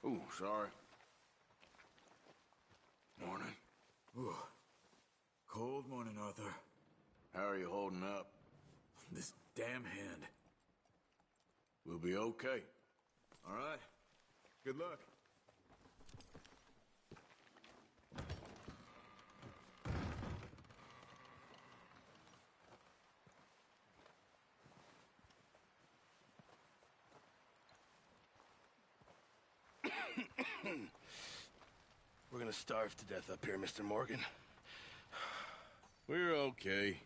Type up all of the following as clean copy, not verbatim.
Ooh, sorry. Morning. Ooh. Cold morning, Arthur. How are you holding up? This damn hand. We'll be okay. All right. Good luck. We're gonna starve to death up here, Mr. Morgan. We're okay.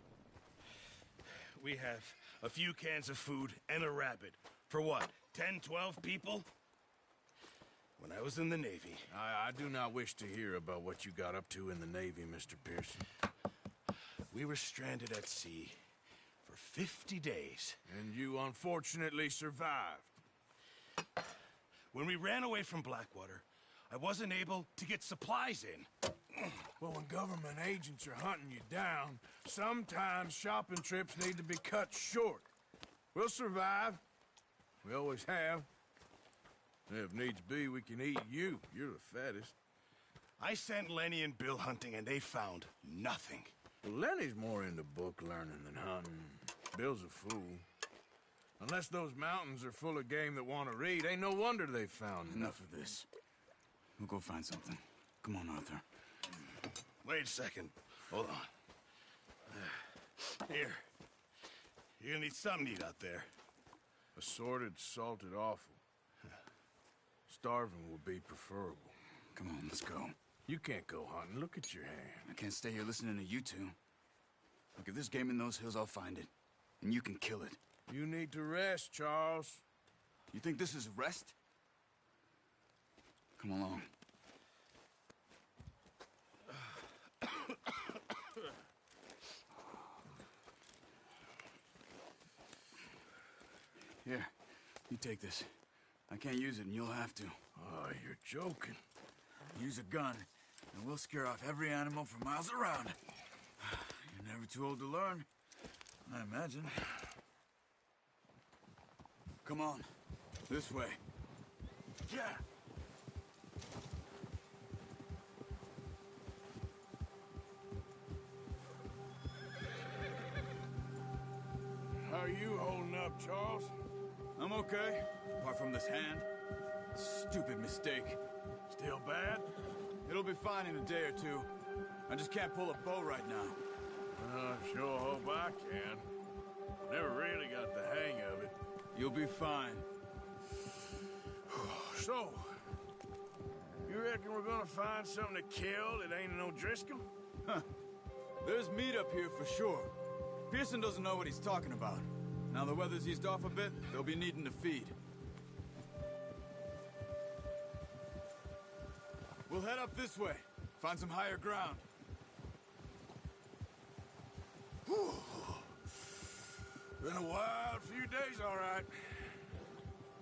We have a few cans of food and a rabbit. For what, 10, 12 people? When I was in the Navy... I do not wish to hear about what you got up to in the Navy, Mr. Pearson. We were stranded at sea for 50 days. And you unfortunately survived. When we ran away from Blackwater, I wasn't able to get supplies in. Well, when government agents are hunting you down, sometimes shopping trips need to be cut short. We'll survive. We always have. And if needs be, we can eat you. You're the fattest. I sent Lenny and Bill hunting, and they found nothing. Well, Lenny's more into book learning than hunting. Bill's a fool. Unless those mountains are full of game that want to read, ain't no wonder they found Enough of this. We'll go find something. Come on, Arthur. Wait a second. Hold on. Here. You're gonna need something to eat out there. Assorted, salted offal. Starving will be preferable. Come on, let's go. You can't go hunting. Look at your hand. I can't stay here listening to you two. Look, if there's game in those hills, I'll find it. And you can kill it. You need to rest, Charles. You think this is rest? Come along. Here, you take this. I can't use it, and you'll have to. Oh, you're joking. Use a gun, and we'll scare off every animal for miles around. You're never too old to learn, I imagine. Come on, this way. Yeah. How are you holding up, Charles? I'm okay, apart from this hand. Stupid mistake. Still bad? It'll be fine in a day or two. I just can't pull a bow right now. I sure hope I can. Never really got the hang of it. You'll be fine. So, you reckon we're gonna find something to kill that ain't no Driscoll? Huh. There's meat up here for sure. Pearson doesn't know what he's talking about. Now the weather's eased off a bit, they'll be needing to feed. We'll head up this way. Find some higher ground. Whew. Been a wild few days, all right.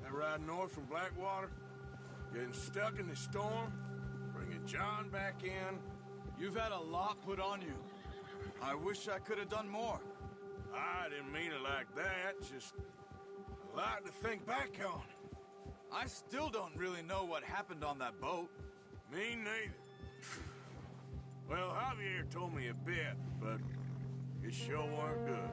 That ride north from Blackwater, getting stuck in the storm, bringing John back in. You've had a lot put on you. I wish I could have done more. I didn't mean it like that, just a lot to think back on. I still don't really know what happened on that boat. Me neither. Well, Javier told me a bit, but it sure weren't good.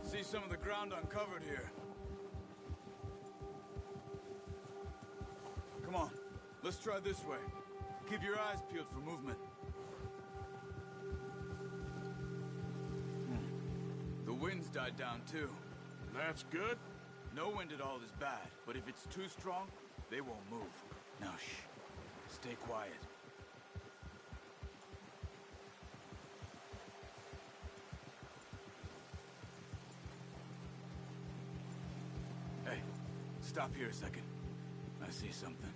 See some of the ground uncovered here. Come on, let's try this way. Keep your eyes peeled for movement. The wind's died down too. That's good. No wind at all is bad, but if it's too strong, they won't move. Now shh, stay quiet. Hey, stop here a second. I see something.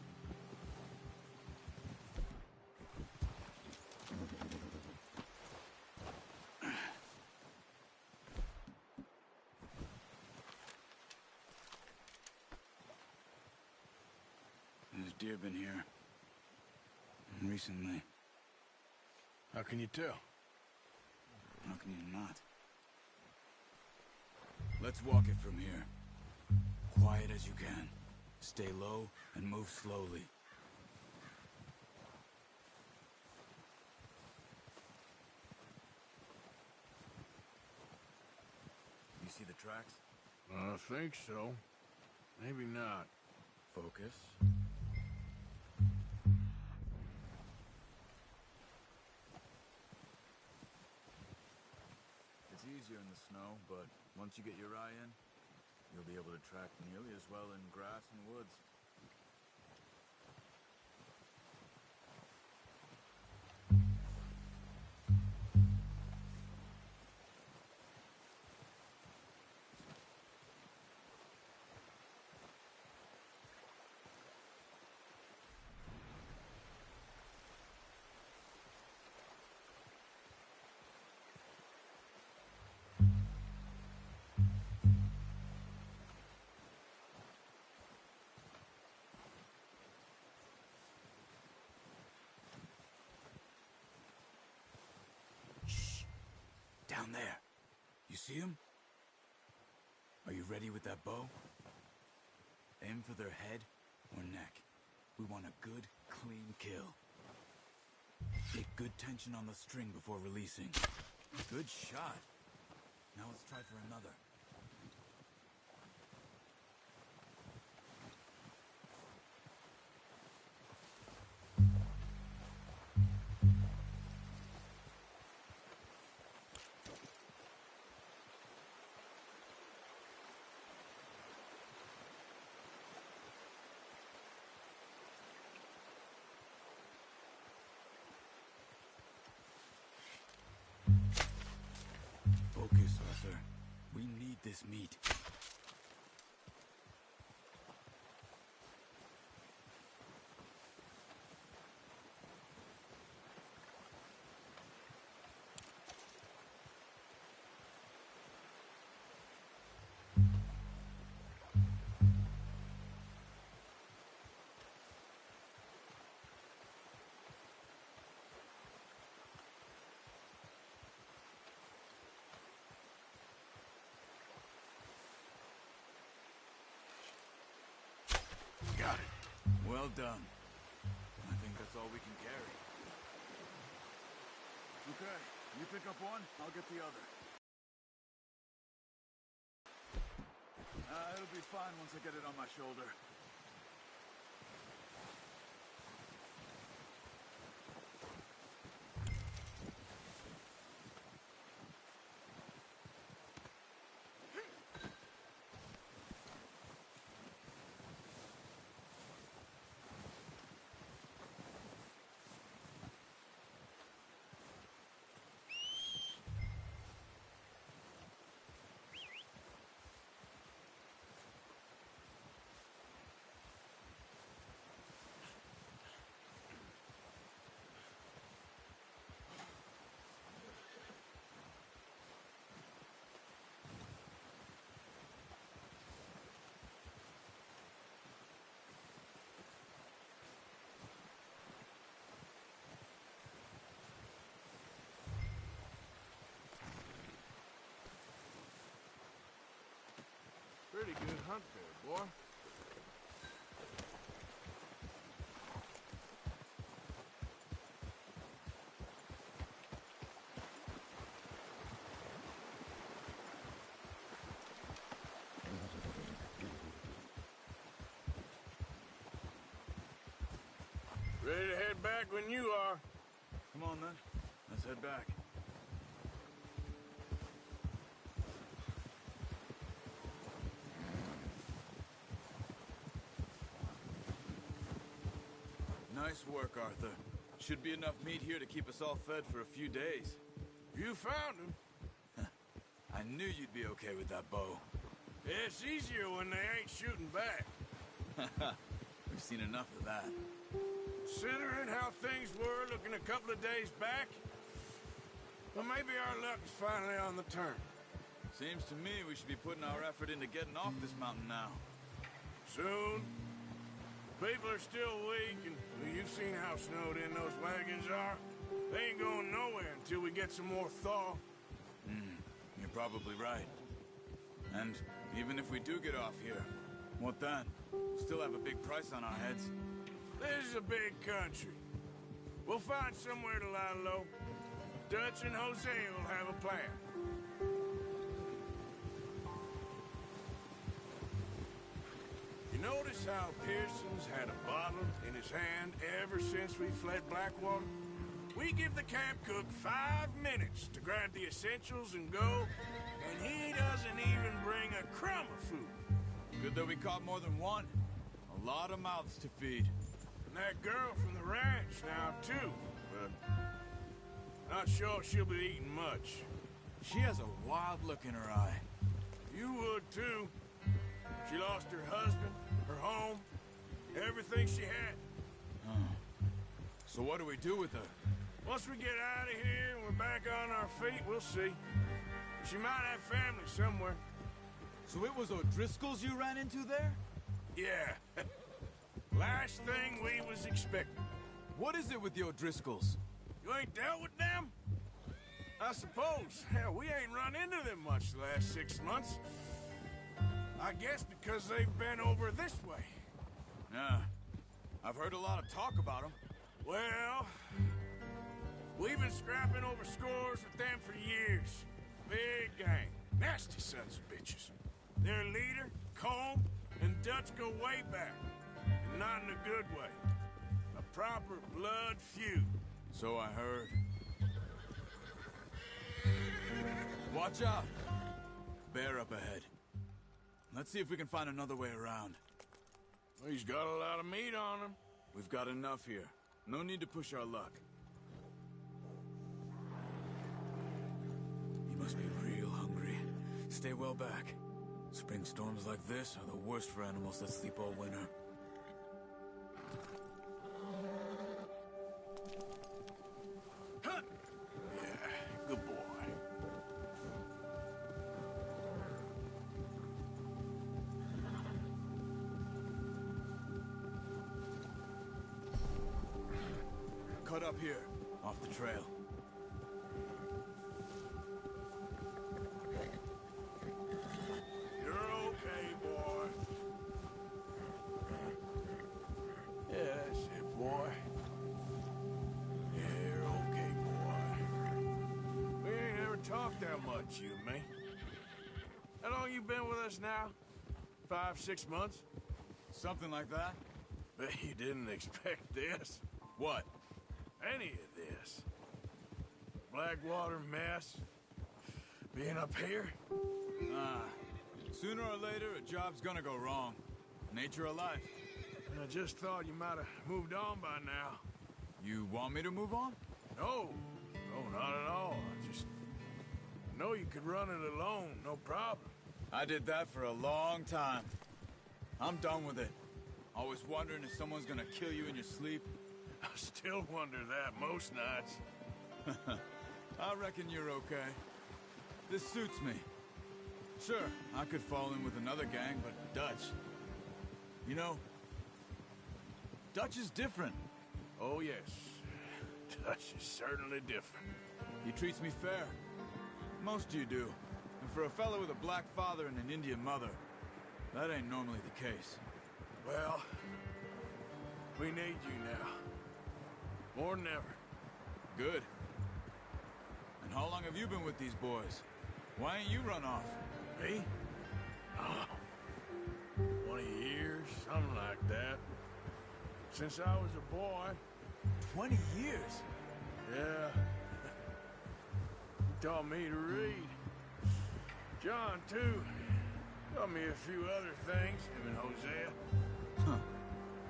There's deer been here. Recently. How can you tell? How can you not? Let's walk it from here. Quiet as you can. Stay low and move slowly. You see the tracks? I think so. Maybe not. Focus. It's easier in the snow, but once you get your eye in, you'll be able to track nearly as well in grass and woods. Down there. You see him? Are you ready with that bow? Aim for their head or neck. We want a good, clean kill. Get good tension on the string before releasing. Good shot. Now let's try for another. Focus, Arthur. We need this meat. Got it. Well done. I think that's all we can carry. Okay, you pick up one, I'll get the other. It'll be fine once I get it on my shoulder. pretty good hunt there, boy. Ready to head back when you are. Come on, then. Let's head back. Nice work, Arthur. Should be enough meat here to keep us all fed for a few days. You found him. I knew you'd be okay with that bow. Yeah, it's easier when they ain't shooting back. We've seen enough of that. Considering how things were looking a couple of days back, well, maybe our luck is finally on the turn. Seems to me we should be putting our effort into getting off this mountain now. Soon. People are still weak, and well, you've seen how snowed in those wagons are. They ain't going nowhere until we get some more thaw. You're probably right. And even if we do get off here, what then? Still have a big price on our heads. This is a big country. We'll find somewhere to lie low. Dutch and Jose will have a plan. You notice how Pearson's had a bottle in his hand ever since we fled Blackwater? We give the camp cook 5 minutes to grab the essentials and go, and he doesn't even bring a crumb of food. Good that we caught more than one. A lot of mouths to feed. And that girl from the ranch now, too. But not sure she'll be eating much. She has a wild look in her eye. You would, too. She lost her husband, her home, everything she had. So what do we do with her? Once we get out of here and we're back on our feet, we'll see. She might have family somewhere. So it was O'Driscoll's you ran into there? Yeah. Last thing we was expecting. What is it with the O'Driscolls? You ain't dealt with them? I suppose. Hell, we ain't run into them much the last 6 months. I guess because they've been over this way. Yeah. I've heard a lot of talk about them. Well, we've been scrapping over scores with them for years. Big gang. Nasty sons of bitches. Their leader, Combe, and Dutch go way back. And not in a good way. A proper blood feud. So I heard. Watch out! Bear up ahead. Let's see if we can find another way around. Well, he's got a lot of meat on him. We've got enough here. No need to push our luck. You must be real hungry. Stay well back. Spring storms like this are the worst for animals that sleep all winter. Huh. Yeah, good boy. Cut up here, off the trail. You're okay, boy. Yeah, that's it, boy. Yeah, you're okay, boy. We ain't ever talked that much, you and me. How long you been with us now? 5, 6 months? Something like that? Bet you didn't expect this. What? Any of this. Blackwater mess. Being up here. Sooner or later, a job's gonna go wrong. Nature of life. I just thought you might have moved on by now. You want me to move on? No. No, not at all. I just know you could run it alone, no problem. I did that for a long time. I'm done with it. Always wondering if someone's gonna kill you in your sleep. I still wonder that most nights. I reckon you're okay. This suits me. Sure, I could fall in with another gang, but Dutch... You know, Dutch is different. Oh, yes. Dutch is certainly different. He treats me fair. Most you do. And for a fellow with a black father and an Indian mother, That ain't normally the case. Well, we need you now. More than ever. Good. And how long have you been with these boys? Why ain't you run off? Me? Oh, 20 years, something like that. Since I was a boy. 20 years? Yeah. He taught me to read. John, too. Taught me a few other things, him and Hosea. Huh.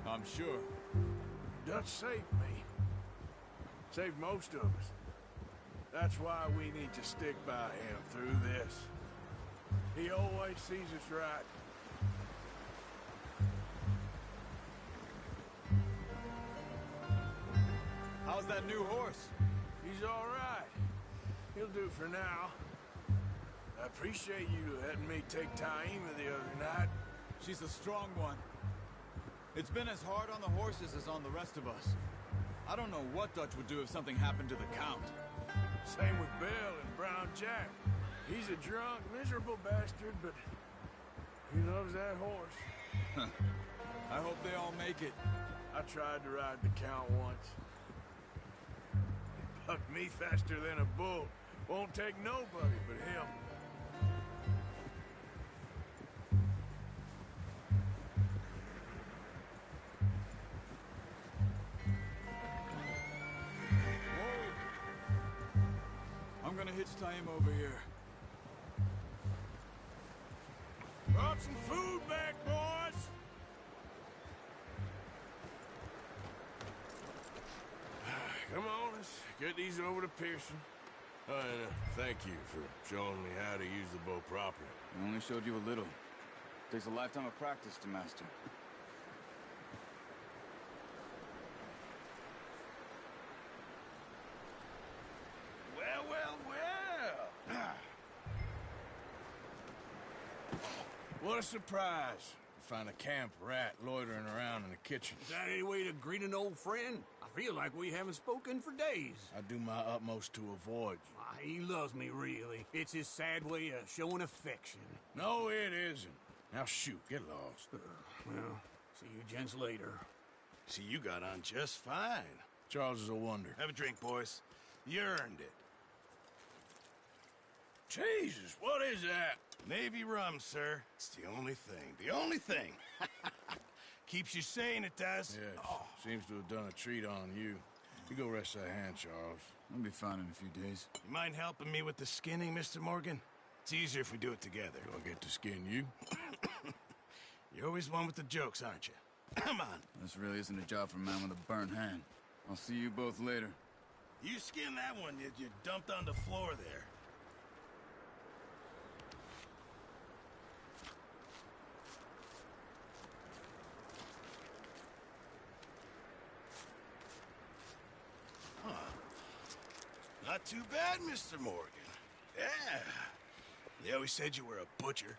I'm sure. Dutch saved me. Saved most of us. That's why we need to stick by him through this. He always sees us right. How's that new horse? He's all right. He'll do for now. I appreciate you letting me take Taima the other night. She's a strong one. It's been as hard on the horses as on the rest of us. I don't know what Dutch would do if something happened to the Count. Same with Bill and Brown Jack. He's a drunk, miserable bastard, but he loves that horse. I hope they all make it. I tried to ride the Count once. He bucked me faster than a bull. Won't take nobody but him. I'm gonna hitch Taima over here. Brought some food back, boys! Come on, let's get these over to Pearson. Oh, and thank you for showing me how to use the bow properly. I only showed you a little. Takes a lifetime of practice to master. Well, well, well! What a surprise. To find a camp rat loitering around in the kitchen. Is that any way to greet an old friend? I feel like we haven't spoken for days. I do my utmost to avoid you. Why, he loves me, really. It's his sad way of showing affection. No, it isn't. Now shoot, get lost. Well, see you gents later. See, you got on just fine. Charles is a wonder. Have a drink, boys. You earned it. Jesus, what is that? Navy rum, sir. It's the only thing. The only thing. Keeps you sane, it does. Yes, seems to have done a treat on you. You go rest that hand, Charles. I'll be fine in a few days. You mind helping me with the skinning, Mr. Morgan? It's easier if we do it together. Do I get to skin you? You're always one with the jokes, aren't you? Come on. This really isn't a job for a man with a burnt hand. I'll see you both later. You skin that one you dumped on the floor there. Not too bad, Mr. Morgan. Yeah. They always said you were a butcher.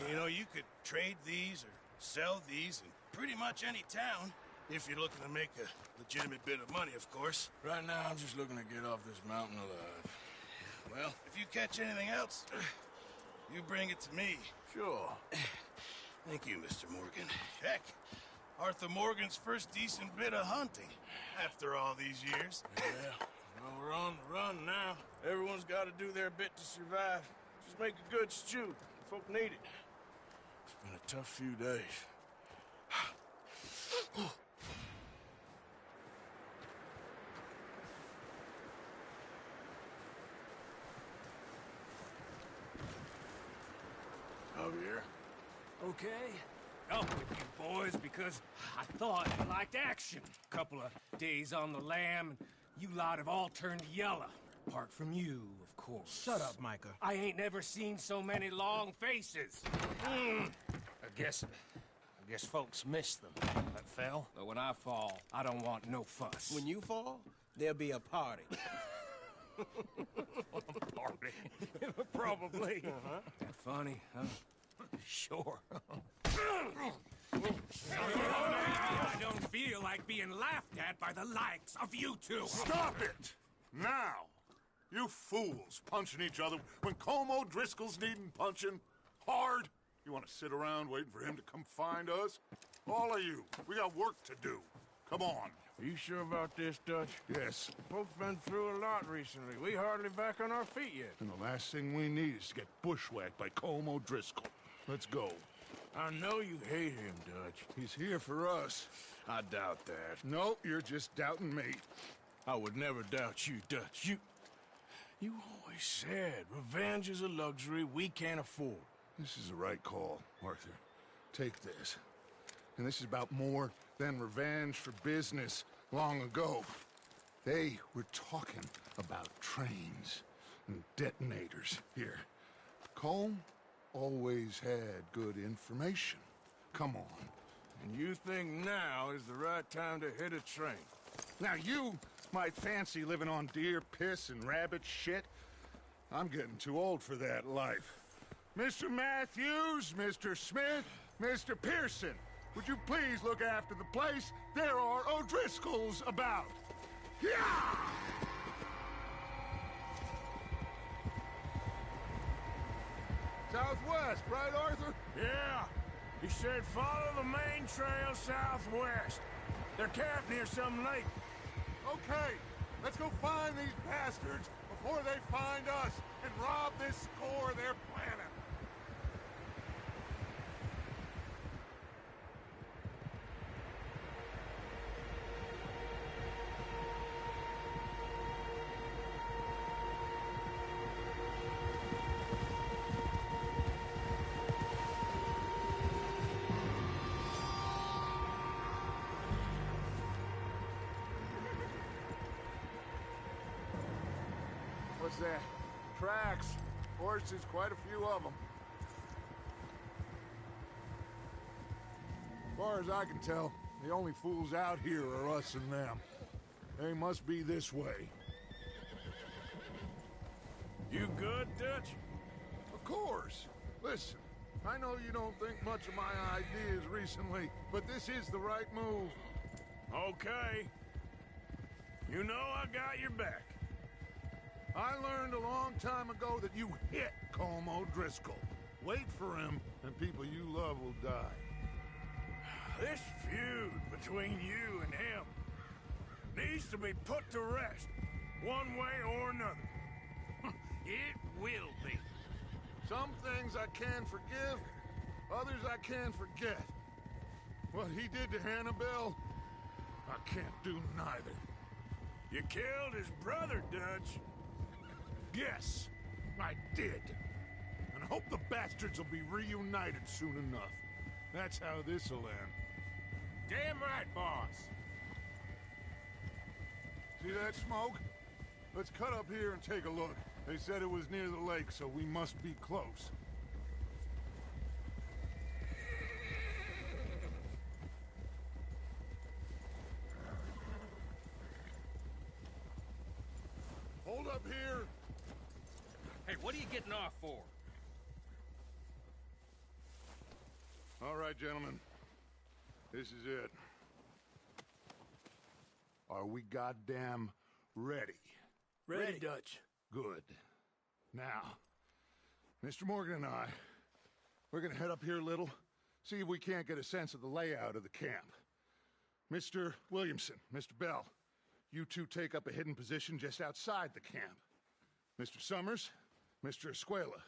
You know, you could trade these or sell these in pretty much any town. If you're looking to make a legitimate bit of money, of course. Right now, I'm just looking to get off this mountain alive. Well, if you catch anything else, you bring it to me. Sure. Thank you, Mr. Morgan. Heck, Arthur Morgan's first decent bit of hunting after all these years. Yeah. Well, we're on the run now. Everyone's got to do their bit to survive. Just make a good stew. Folk need it. It's been a tough few days. Javier. Okay. Up with you boys because I thought you liked action. Couple of days on the lam, and you lot have all turned yellow. Apart from you, of course. Shut up, Micah. I ain't never seen so many long faces. I guess folks miss them. That fell. But when I fall, I don't want no fuss. When you fall, there'll be a party. Party. Probably. That funny, huh? Sure. I don't feel like being laughed at by the likes of you two. Stop it! Now! You fools punching each other when Como Driscoll's needing punching. Hard. You want to sit around waiting for him to come find us? All of you, we got work to do. Come on. Are you sure about this, Dutch? Yes. Folks been through a lot recently. We hardly back on our feet yet. And the last thing we need is to get bushwhacked by Colm O'Driscoll. Let's go. I know you hate him, Dutch. He's here for us. I doubt that. No, you're just doubting me. I would never doubt you, Dutch. You always said revenge is a luxury we can't afford. This is the right call, Arthur. Take this. And this is about more than revenge for business long ago. They were talking about trains and detonators here. Colm always had good information. Come on. And you think now is the right time to hit a train? Now you might fancy living on deer piss and rabbit shit. I'm getting too old for that life. Mr. Matthews, Mr. Smith, Mr. Pearson, would you please look after the place? There are O'Driscolls about. Yeah! Southwest, right, Arthur? Yeah. He said follow the main trail southwest. They're camped near some lake. Okay, let's go find these bastards before they find us and rob this score they're planning. What's that? Tracks. Horses, quite a few of them. As far as I can tell, the only fools out here are us and them. They must be this way. You good, Dutch? Of course. Listen, I know you don't think much of my ideas recently, but this is the right move. Okay. You know I got your back. I learned a long time ago that you hit Colm O'Driscoll. Wait for him, and people you love will die. This feud between you and him needs to be put to rest, one way or another. It will be. Some things I can forgive, others I can forget. What he did to Hannibal, I can't do neither. You killed his brother, Dutch. Yes, I did. And I hope the bastards will be reunited soon enough. That's how this'll end. Damn right, boss. See that smoke? Let's cut up here and take a look. They said it was near the lake, so we must be close. Hold up here. Hey, what are you getting off for? All right, gentlemen. This is it. Are we goddamn ready? Ready, Dutch. Good. Now, Mr. Morgan and I, we're gonna head up here a little, see if we can't get a sense of the layout of the camp. Mr. Williamson, Mr. Bell, you two take up a hidden position just outside the camp. Mr. Summers, Mr. Escuela,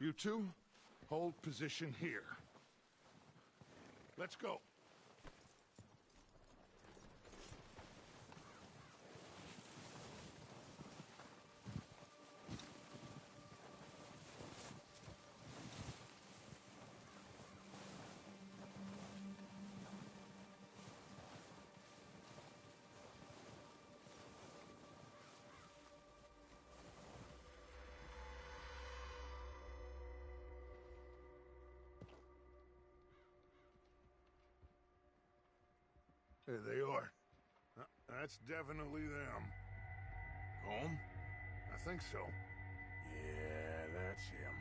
you two hold position here. Let's go. There they are. That's definitely them. Home? I think so. Yeah, that's him.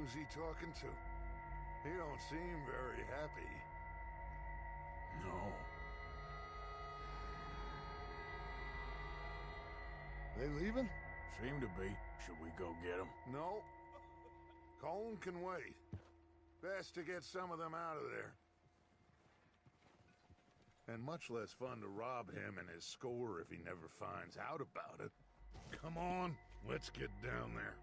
Who's he talking to? He don't seem very happy. No. They leaving? Seem to be. Should we go get them? No. Colm can wait. Best to get some of them out of there. And much less fun to rob him and his score if he never finds out about it. Come on, let's get down there.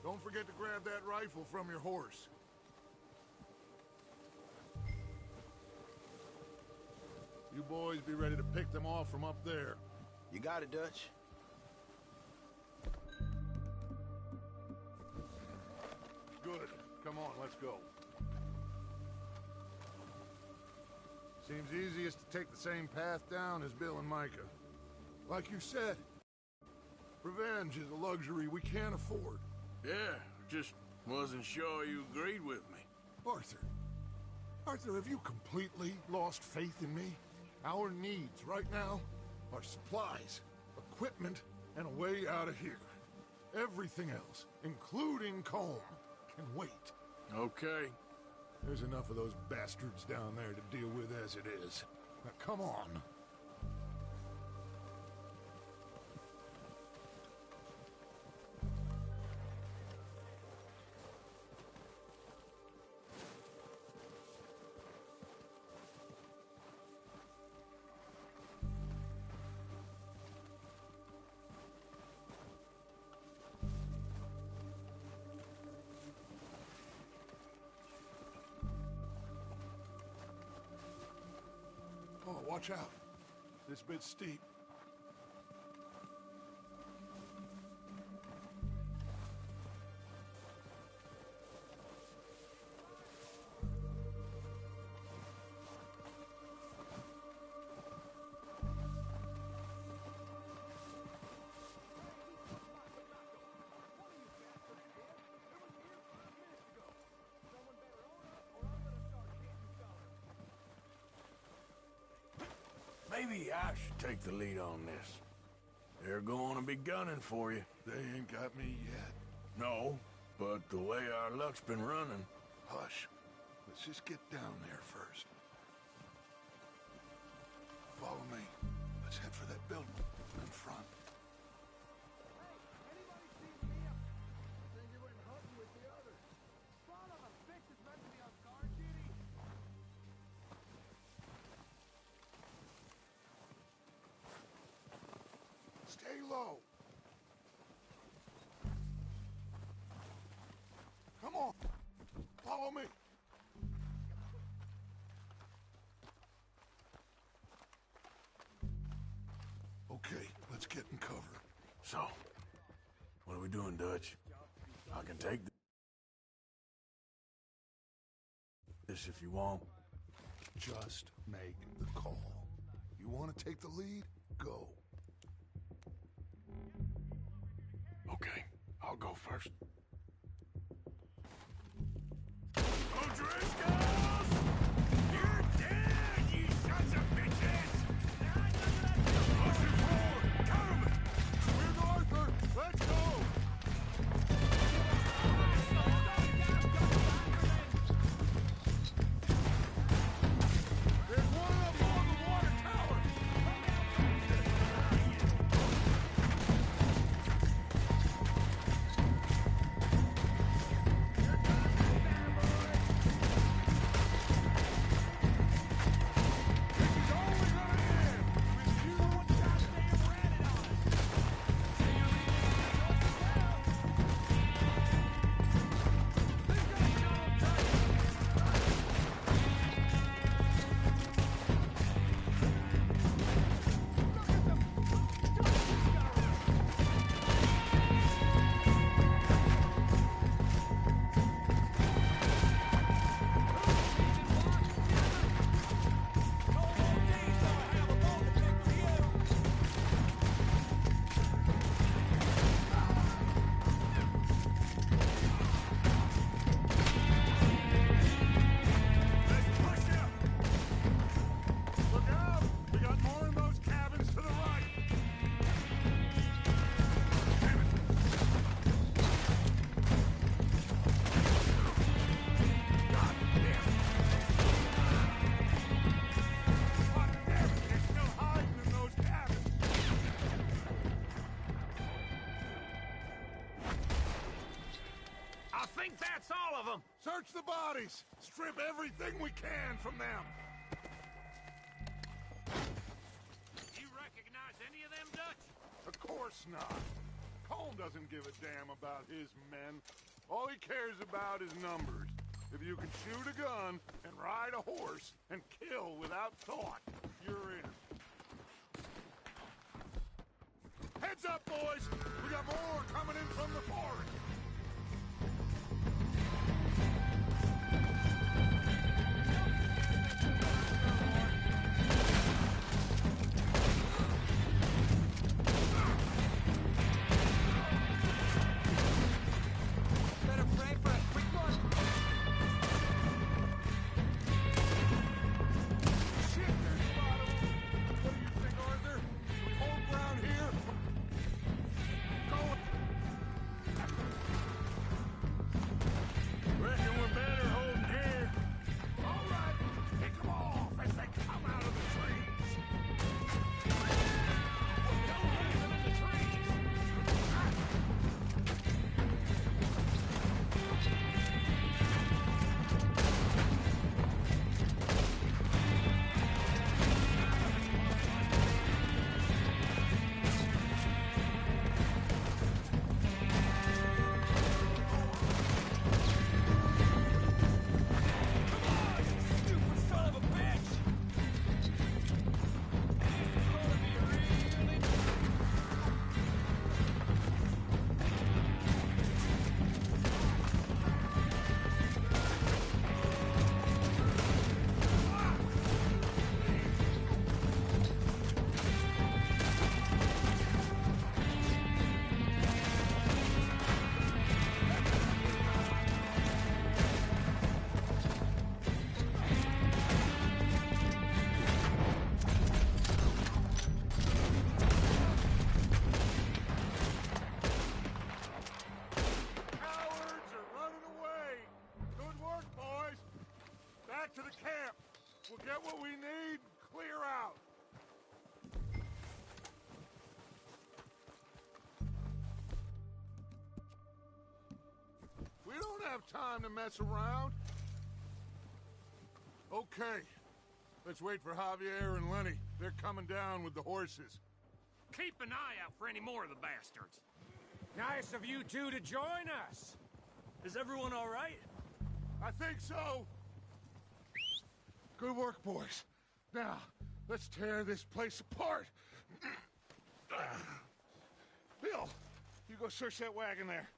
Don't forget to grab that rifle from your horse. You boys be ready to pick them off from up there. You got it, Dutch. Good. Come on, let's go. Seems easiest to take the same path down as Bill and Micah. Like you said, revenge is a luxury we can't afford. Yeah, just wasn't sure you agreed with me. Arthur, have you completely lost faith in me? Our needs right now are supplies, equipment, and a way out of here. Everything else, including Colm, can wait. Okay. There's enough of those bastards down there to deal with as it is. Now, come on. Oh, watch out. This bit's steep. Maybe I should take the lead on this. They're going to be gunning for you. They ain't got me yet. No, but the way our luck's been running... Hush. Let's just get down there first. Follow me. Let's head for that building in front. Stay low. Come on. Follow me. Okay, let's get in cover. So, what are we doing, Dutch? I can take this if you want. Just make the call. You want to take the lead? Go. Okay, I'll go first. O'Driscolls! You're dead, you sons of bitches! Pushing forward! Cover me! Where's Arthur? Let's go! There's one up on the water tower! think that's all of them? Search the bodies! Strip everything we can from them! You recognize any of them, Dutch? Of course not. Colm doesn't give a damn about his men. All he cares about is numbers. If you can shoot a gun and ride a horse and kill without thought, you're in. Heads up, boys! We got more coming in from the forest! To the camp. We'll get what we need and clear out. We don't have time to mess around. Okay. Let's wait for Javier and Lenny. They're coming down with the horses. Keep an eye out for any more of the bastards. Nice of you two to join us. Is everyone all right? I think so. Good work, boys. Now, let's tear this place apart. Bill, you go search that wagon there.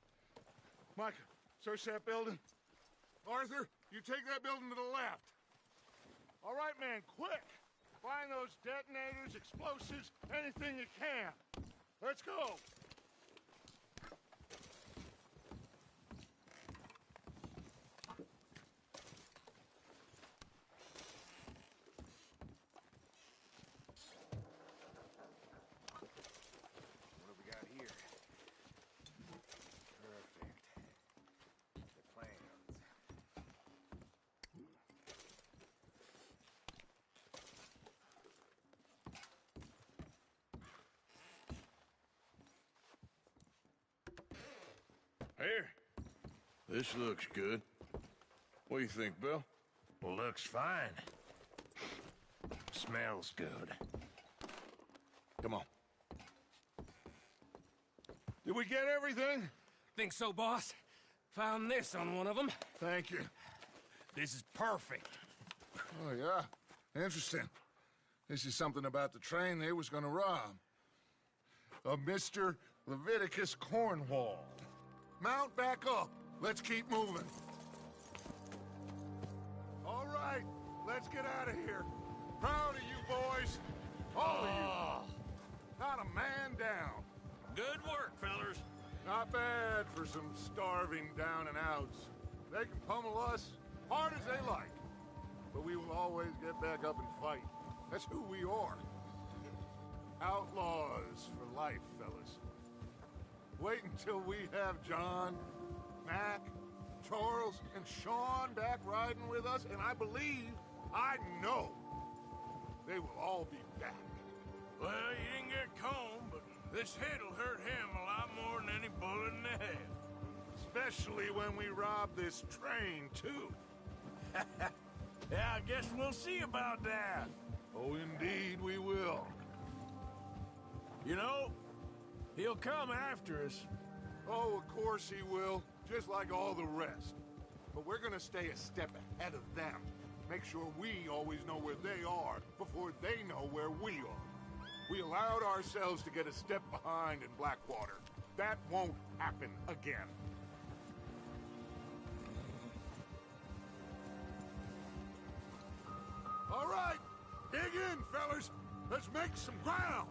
Mike, search that building. Arthur, you take that building to the left. All right, man, quick. Find those detonators, explosives, anything you can. Let's go. Here. This looks good. What do you think, Bill? Looks fine. Smells good. Come on. Did we get everything? Think so, boss? Found this on one of them. Thank you. This is perfect. Oh, yeah? Interesting. This is something about the train they was gonna rob. A Mr. Leviticus Cornwall. Mount back up. Let's keep moving. All right, let's get out of here. Proud of you boys. All of you. Not a man down. Good work, fellers. Not bad for some starving down and outs. They can pummel us hard as they like. But we will always get back up and fight. That's who we are. Outlaws for life, fellas. Wait until we have John, Mac, Charles, and Sean back riding with us, and I believe, I know, they will all be back. Well, you didn't get Colm, but this hit'll hurt him a lot more than any bullet in the head. Especially when we rob this train, too. Yeah, I guess we'll see about that. Oh, indeed we will. You know, he'll come after us. Oh, of course he will, just like all the rest. But we're gonna stay a step ahead of them. Make sure we always know where they are before they know where we are. We allowed ourselves to get a step behind in Blackwater. That won't happen again. All right, dig in, fellas. Let's make some ground.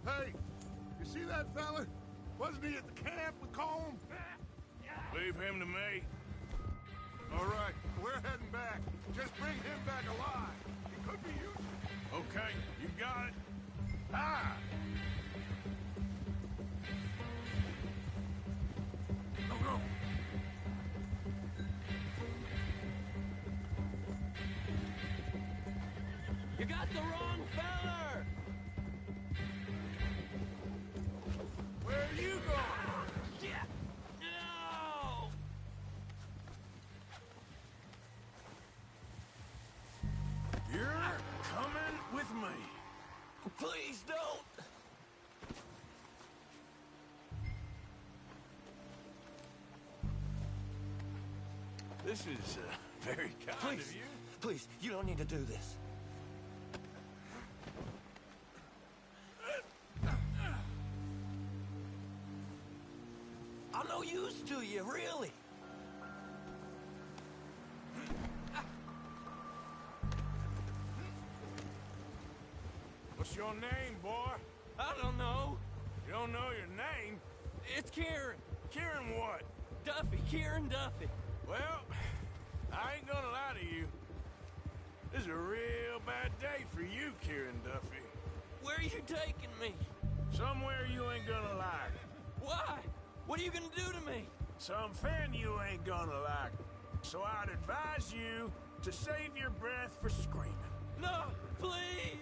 Hey, you see that fella? Wasn't he at the camp with Colm? Leave him to me. All right, we're heading back. Just bring him back alive. He could be useful. Okay, you got it. Ah! Go, go. You got the wrong feller! Where are you going? Yeah. No! You're coming with me. Please don't! This is very kind of you. Please, you don't need to do this. I'm no use to you, really. What's your name, boy? I don't know. You don't know your name? It's Kieran. Kieran what? Duffy, Kieran Duffy. Well, I ain't gonna lie to you. This is a real bad day for you, Kieran Duffy. Where are you taking me? Somewhere you ain't gonna like. Why? What are you gonna do to me? Something you ain't gonna like. So I'd advise you to save your breath for screaming. No, please!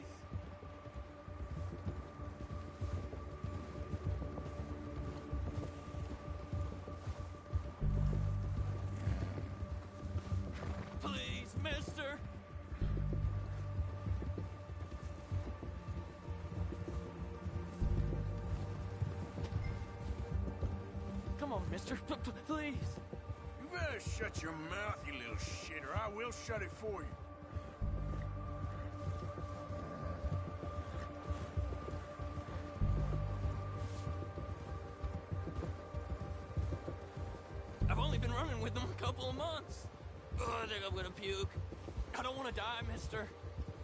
Please, mister! Come on, mister. Please! You better shut your mouth, you little shit, or I will shut it for you. I've only been running with them a couple of months. Oh, I think I'm gonna puke. I don't want to die, mister.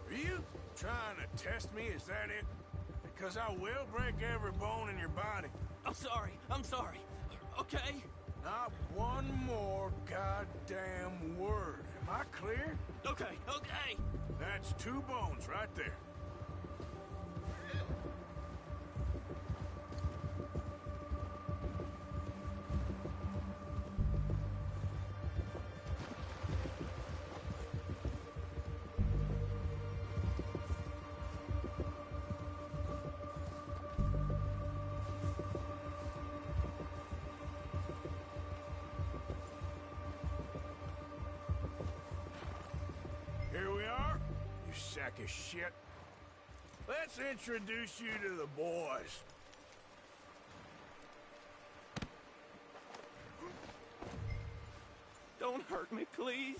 Are you trying to test me? Is that it? Because I will break every bone in your body. I'm sorry. I'm sorry. Okay? Not one more goddamn word. Am I clear? Okay, okay. That's 2 bones right there. Here we are, you sack of shit. Let's introduce you to the boys. Don't hurt me, please.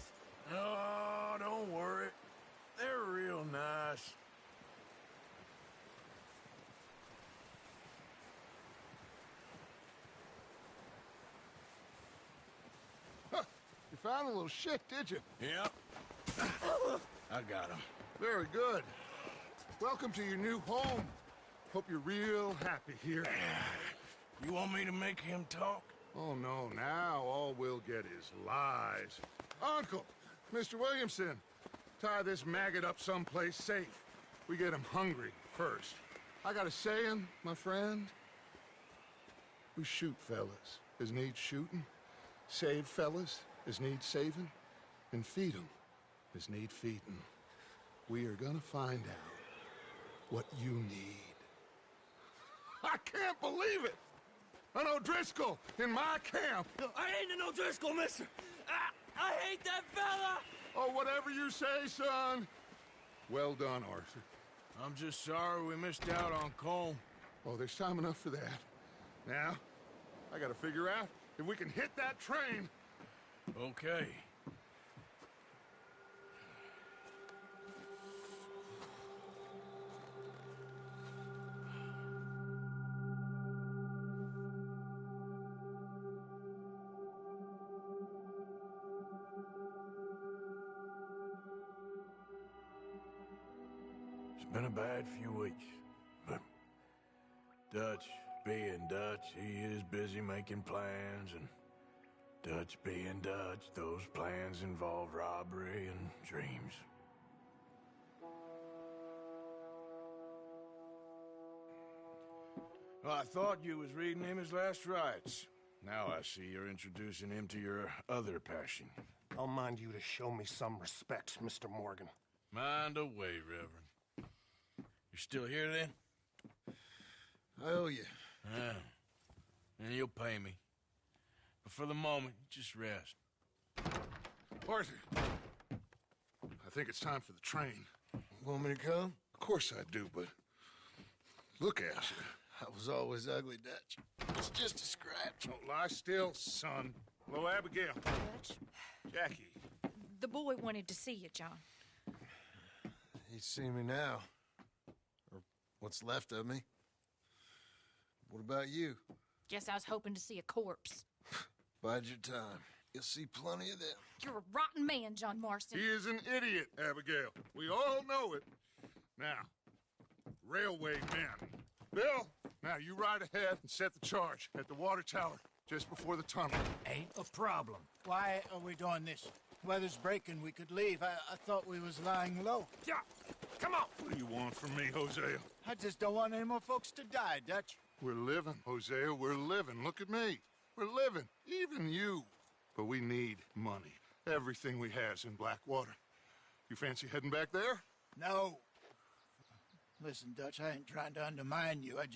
Oh, don't worry. They're real nice. Huh. You found a little shit, did you? Yep. I got him. Very good. Welcome to your new home. Hope you're real happy here. You want me to make him talk? Oh, no, now all we'll get is lies. Uncle, Mr. Williamson, tie this maggot up someplace safe. We get him hungry first. I got a saying, my friend. We shoot fellas as need shooting, save fellas as need saving, and feed 'em as need feeding. We are gonna find out what you need. I can't believe it! An O'Driscoll in my camp! I ain't an O'Driscoll, mister! I hate that fella! Oh, whatever you say, son. Well done, Arthur. I'm just sorry we missed out on Cole. Oh, there's time enough for that. Now, I gotta figure out if we can hit that train. Okay. It's been a bad few weeks, but Dutch being Dutch, he is busy making plans, and Dutch being Dutch, those plans involve robbery and dreams. Well, I thought you was reading him his last rites. Now I see you're introducing him to your other passion. I'll mind you to show me some respect, Mr. Morgan. Mind away, Reverend. You still here, then? I owe you. Yeah. And you'll pay me. But for the moment, just rest. Arthur, I think it's time for the train. Want me to come? Of course I do, but look at you. I was always ugly, Dutch. It's just a scratch. Don't lie still, son. Hello, Abigail. Jackie. The boy wanted to see you, John. He's seen me now. Or what's left of me. What about you? Guess I was hoping to see a corpse. Bide your time. You'll see plenty of them. You're a rotten man, John Marston. He is an idiot, Abigail. We all know it. Now, railway men. Bill, now you ride ahead and set the charge at the water tower just before the tunnel. Ain't a problem. Why are we doing this? Weather's breaking. We could leave. I thought we was lying low. Yeah, come on. What do you want from me, Hosea? I just don't want any more folks to die, Dutch. We're living, Hosea. We're living. Look at me. We're living. Even you. But we need money. Everything we has in Blackwater. You fancy heading back there? No. Listen, Dutch, I ain't trying to undermine you. I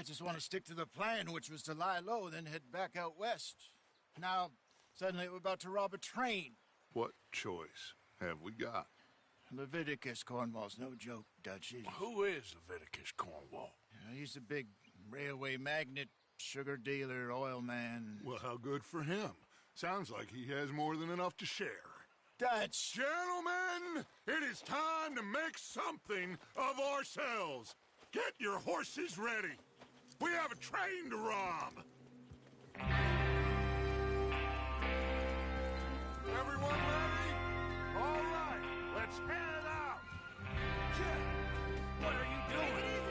just want to stick to the plan, which was to lie low, then head back out west. Now, suddenly we're about to rob a train. What choice have we got? Leviticus Cornwall's no joke, Dutch. Who is Leviticus Cornwall? He's a big railway magnate, sugar dealer, oil man. Well, how good for him. Sounds like he has more than enough to share. Dutch! Gentlemen, it is time to make something of ourselves. Get your horses ready. We have a train to rob. Everyone ready? All right, let's head out. What are you doing?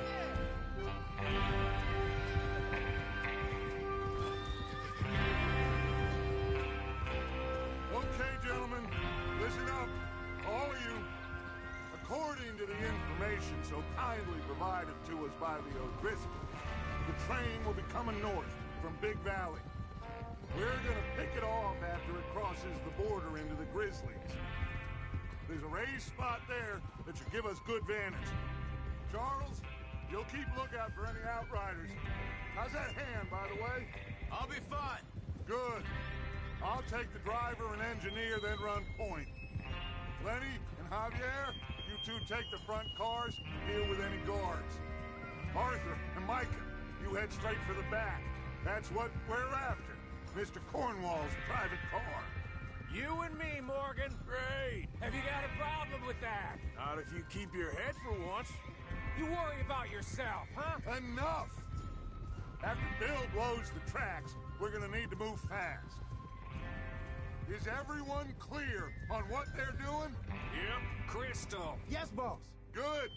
Okay, gentlemen, listen up, all of you. According to the information so kindly provided to us by the O'Driscolls, the train will be coming north from Big Valley. We're gonna pick it off after it crosses the border into the Grizzlies. There's a raised spot there that should give us good vantage. Charles, you'll keep lookout for any outriders. How's that hand, by the way? I'll be fine. Good. I'll take the driver and engineer, then run point. Lenny and Javier, you two take the front cars and deal with any guards. Arthur and Micah, you head straight for the back. That's what we're after. Mr. Cornwall's private car. You and me, Morgan. Great. Have you got a problem with that? Not if you keep your head for once. You worry about yourself, huh? Enough! After Bill blows the tracks, we're gonna need to move fast. Is everyone clear on what they're doing? Yep. Crystal. Yes, boss. Good.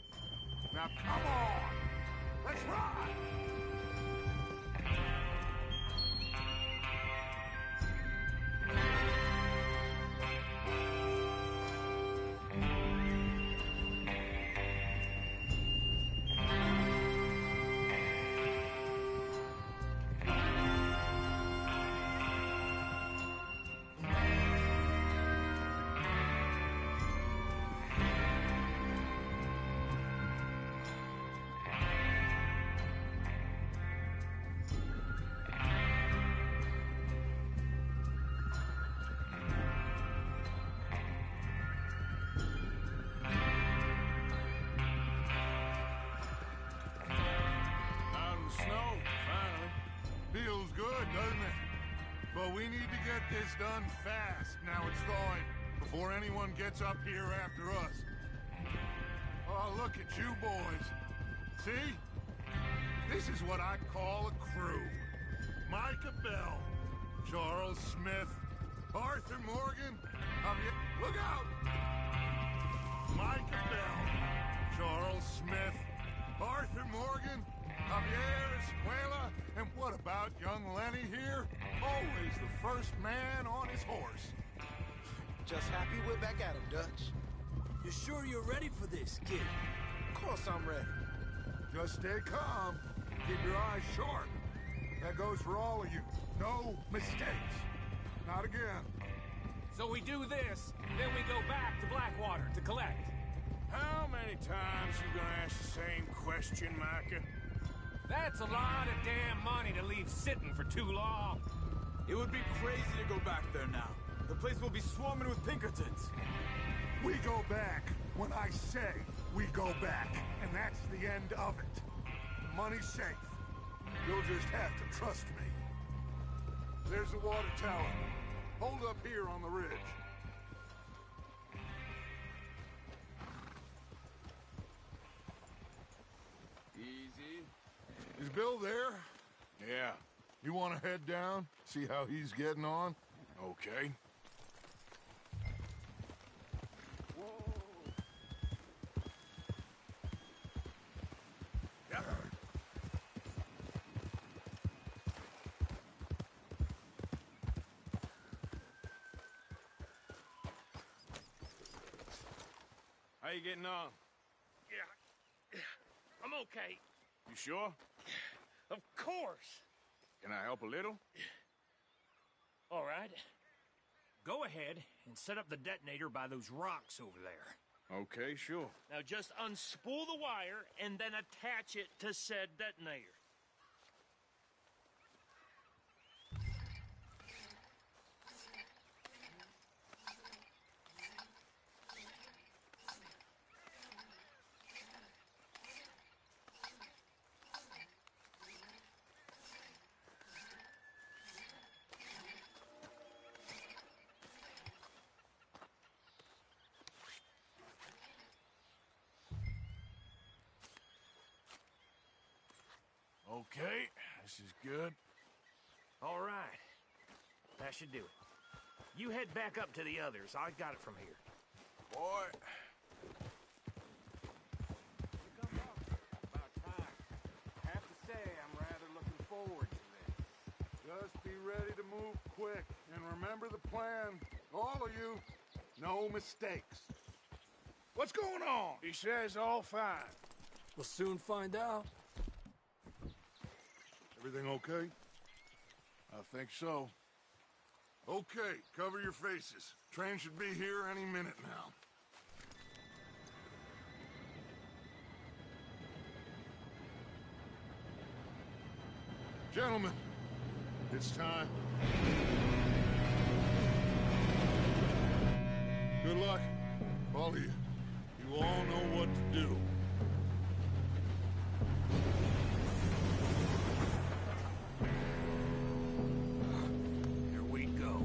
Now come on. Let's ride. But we need to get this done fast. Now it's thawing, before anyone gets up here after us. Oh, look at you boys. See? This is what I call a crew. Micah Bell, Charles Smith, Arthur Morgan, look out! Micah Bell, Charles Smith, Arthur Morgan, Javier Escuela, and what about young Lenny here? Always the first man on his horse. Just happy we're back at him, Dutch. You sure you're ready for this, kid? Of course I'm ready. Just stay calm. Keep your eyes sharp. That goes for all of you. No mistakes. Not again. So we do this, then we go back to Blackwater to collect. How many times you gonna ask the same question, Micah? That's a lot of damn money to leave sitting for too long. It would be crazy to go back there now. The place will be swarming with Pinkertons. We go back when I say we go back, and that's the end of it. The money's safe. You'll just have to trust me. There's the water tower. Hold up here on the ridge. Easy. Is Bill there? Yeah. You want to head down? See how he's getting on? Okay. How you getting on? Yeah, I'm okay. You sure? Of course. Can I help a little? All right. Go ahead and set up the detonator by those rocks over there. Okay, sure. Now just unspool the wire and then attach it to said detonator. Okay, this is good. All right. That should do it. You head back up to the others. I got it from here. Boy. About time. I have to say, I'm rather looking forward to this. Just be ready to move quick. And remember the plan. All of you, no mistakes. What's going on? He says all fine. We'll soon find out. Everything okay? I think so. Okay, cover your faces. Train should be here any minute now. Gentlemen, it's time. Good luck, all of you. You all know what to do. Here we go.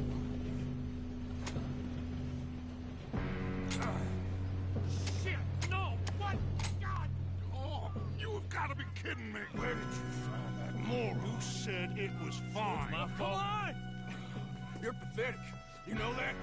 Shit! No! What? God! Oh, you have got to be kidding me. Where did you find that moron? Who said it was fine? My fault. You're pathetic. You know that?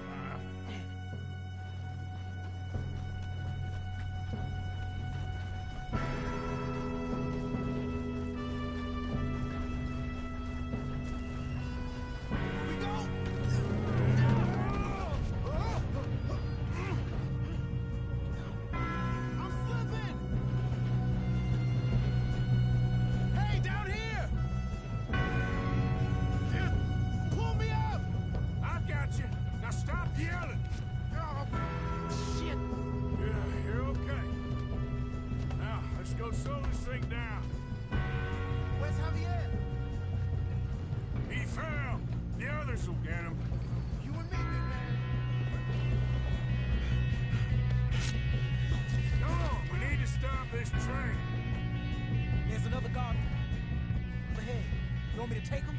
There's another guard. But hey, you want me to take him?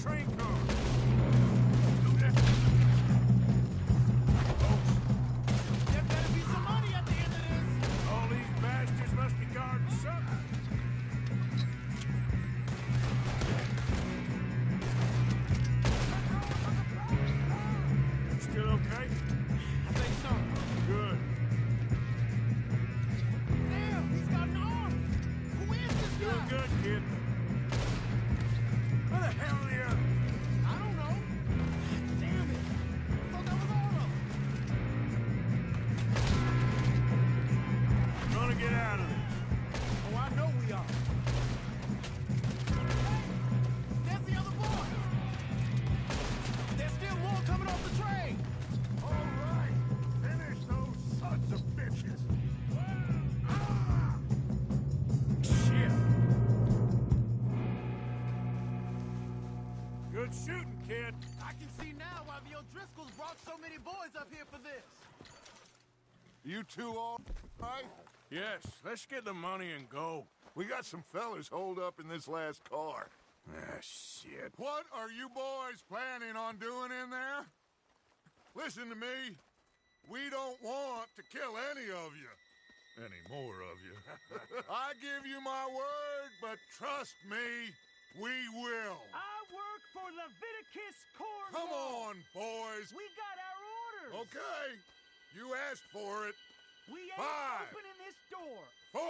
train car. There better be some money at the end of this. All these bastards must be guarding something. Still okay? I think so. Good. Damn, he's got an arm. Who is this Doing guy? good, kid. Where the hell are the others? I don't know. Damn it. I thought that was all of them. Gonna get out of this. Oh, I know we are. Hey, there's the other boys. There's still more coming off the train. All right, finish those sons of bitches. Shit. Good shooting, kid. I can see now why the O'Driscolls brought so many boys up here for this. You two all right? Yes, let's get the money and go. We got some fellas holed up in this last car. Ah, shit. What are you boys planning on doing in there? Listen to me. We don't want to kill any of you. Any more of you. I give you my word, but trust me, we will. I work for Leviticus Corps. Come on, boys. We got our orders. Okay. You asked for it. We ain't 5, opening this door. 4,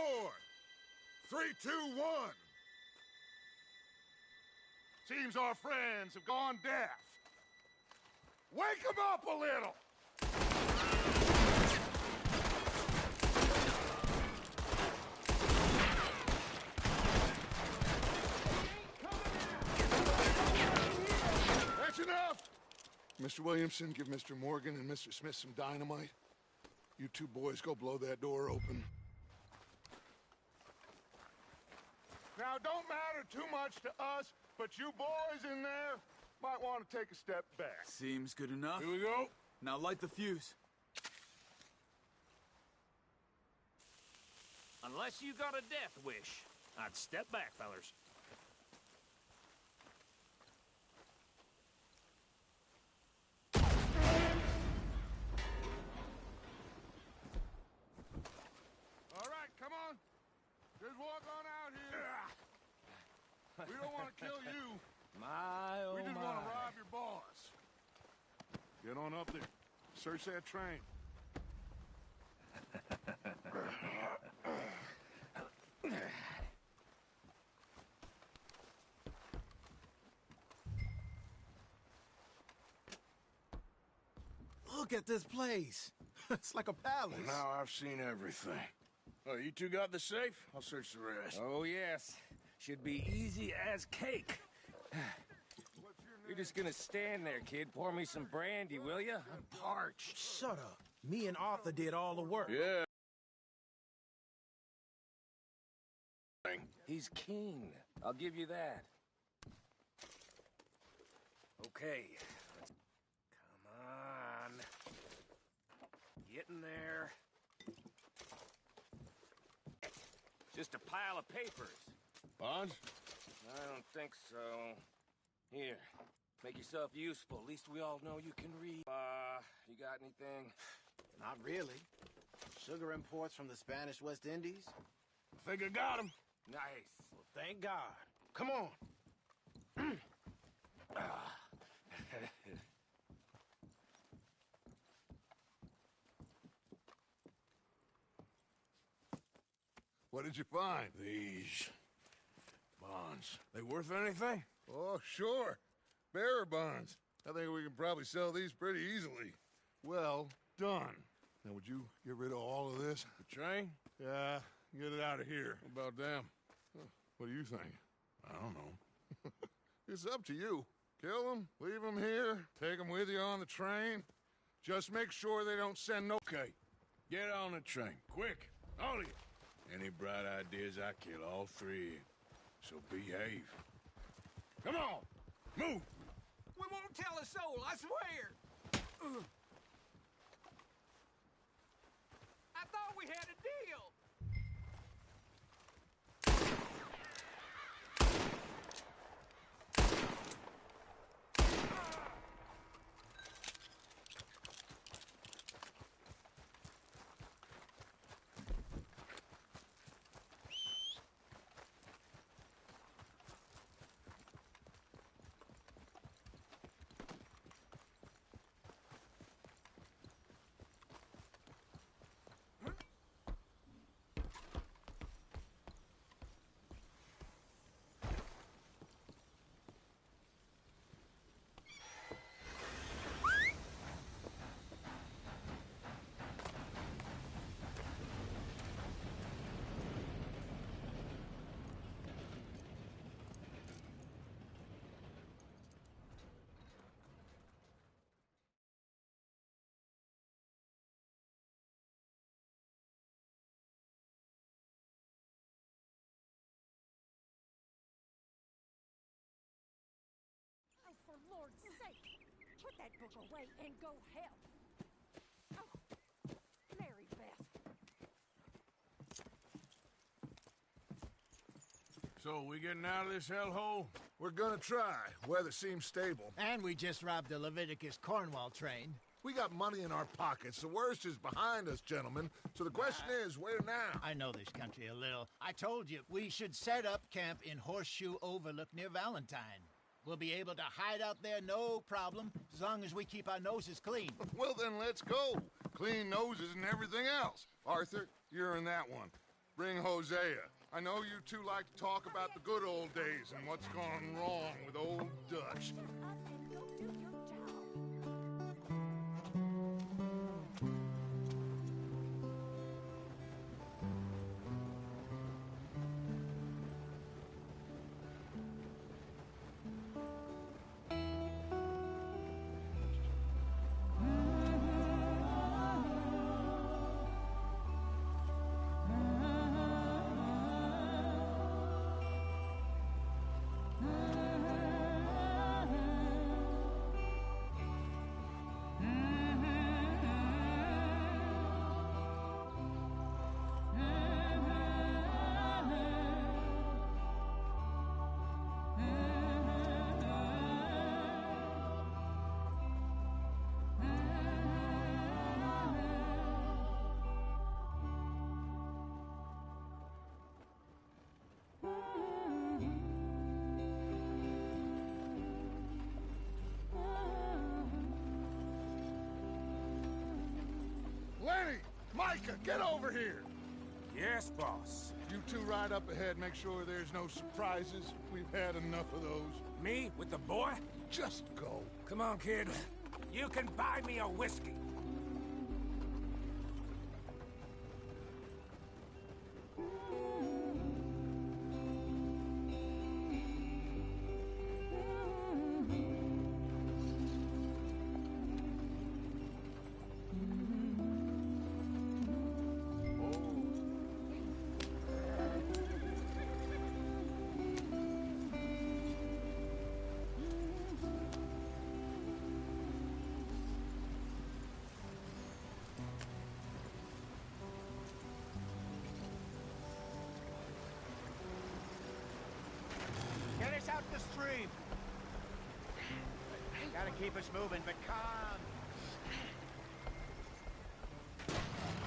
3, 2, 1. Seems our friends have gone deaf. Wake them up a little. That's enough. Mr. Williamson, give Mr. Morgan and Mr. Smith some dynamite. You two boys go blow that door open. Now, it don't matter too much to us, but you boys in there might want to take a step back. Seems good enough. Here we go. Now light the fuse. Unless you got a death wish, I'd step back, fellers. All right, come on. Just walk on out here. We don't want to kill you. My, oh We just my. want to rob your boss. Get on up there. Search that train. Look at this place. It's like a palace. Now I've seen everything. Oh, you two got the safe? I'll search the rest. Oh, yes. Should be easy as cake. You're just gonna stand there, kid. Pour me some brandy, will you? I'm parched. Shut up. Me and Arthur did all the work. Yeah. He's keen. I'll give you that. Okay. Come on. Get in there. Just a pile of papers. Bonds? I don't think so. Here, make yourself useful. At least we all know you can read. You got anything? Not really. Sugar imports from the Spanish West Indies? I think I got him. Nice. Well, thank God. Come on. What did you find? These bonds. They worth anything? Oh, sure. Bearer bonds. I think we can probably sell these pretty easily. Well done. Now, would you get rid of all of this? The train? Yeah, get it out of here. What about them? What do you think? I don't know. It's up to you. Kill them, leave them here, take them with you on the train. Just make sure they don't send no... Okay, get on the train. Quick, all of you. Any bright ideas, I kill all three. So behave. Come on, move. We won't tell a soul, I swear. I thought we had a deal. that book away and go help. Oh, Mary Beth. So, we getting out of this hellhole? We're gonna try. Weather seems stable. And we just robbed the Leviticus Cornwall train. We got money in our pockets. The worst is behind us, gentlemen. So the question is, where now? I know this country a little. I told you, we should set up camp in Horseshoe Overlook near Valentine. We'll be able to hide out there no problem, as long as we keep our noses clean. Well, then let's go. Clean noses and everything else. Arthur, you're in that one. Bring Hosea. I know you two like to talk about the good old days and what's gone wrong with old Dutch. Lenny! Micah, get over here! Yes, boss. You two ride up ahead, make sure there's no surprises. We've had enough of those. Me with the boy? Just go. Come on, kid. You can buy me a whiskey. Get us out the stream. Gotta keep us moving, but calm.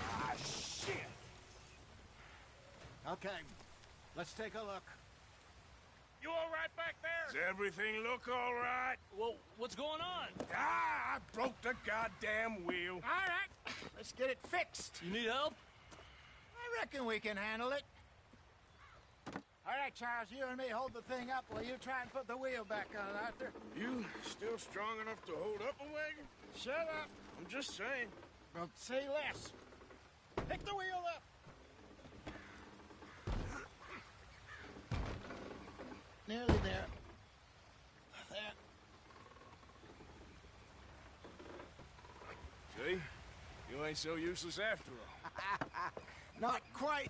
Ah, shit! Okay, let's take a look. You all right back there? Does everything look all right? Well, what's going on? Ah, I broke the goddamn wheel. All right, let's get it fixed. You need help? I reckon we can handle it. All right, Charles, you and me hold the thing up while you try and put the wheel back on, Arthur. You still strong enough to hold up a wagon? Shut up. I'm just saying. Well, say less. Pick the wheel up. Nearly there. There. See? You ain't so useless after all. Not quite.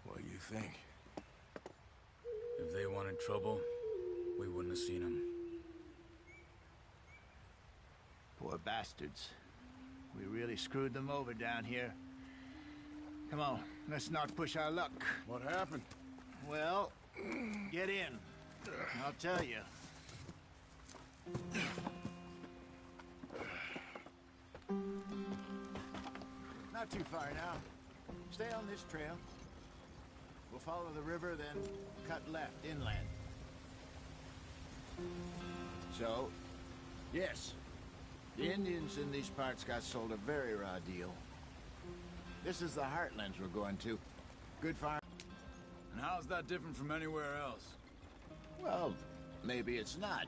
What do you think? If they wanted trouble, we wouldn't have seen them. Poor bastards. We really screwed them over down here. Come on, let's not push our luck. What happened? Well, get in. I'll tell you. Not too far now. Stay on this trail. We'll follow the river, then cut left inland. So, yes, the Indians in these parts got sold a very raw deal. This is the heartlands we're going to. Good farm. And how's that different from anywhere else? Well, maybe it's not.